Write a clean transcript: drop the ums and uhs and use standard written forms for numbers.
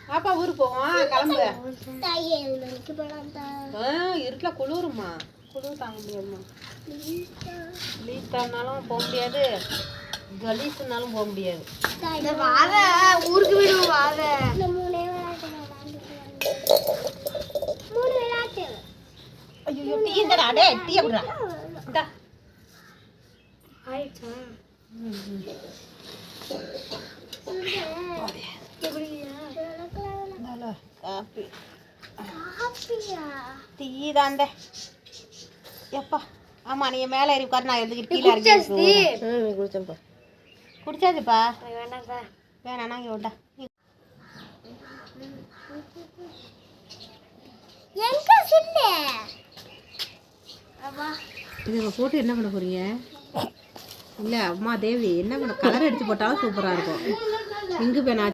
பாப்பா ஊருக்கு போவோம், கிளம்பு. இருட்டில் குளிருமா, குளிர் தாங்க முடியாதுமா. லீட்டானாலும் போக முடியாது, கலீஸ்னாலும் போக முடியாது. ஊருக்கு விடுவோம். ஐயோ டீ இந்தடா, டே டீ அப்படிடா. இந்தா. ஆயிடுச்சா? காப்பி டீ தாண்ட எப்பா. ஆமா நீங்க மேலே ஏறி உட்காரு, நான் எழுதுக்கிட்டு கீழே இறங்கி குடிச்சேன்ப்பா. குடிச்சாச்சுப்பா. வேணாண்ணா இங்கே விட்டா. இதை போட்டு என்ன பண்ண போறீங்க? இல்லை அம்மா தேவி என்ன பண்ண, கலர் அடிச்சு போட்டாலும் சூப்பராக இருக்கும். இங்கு பேனா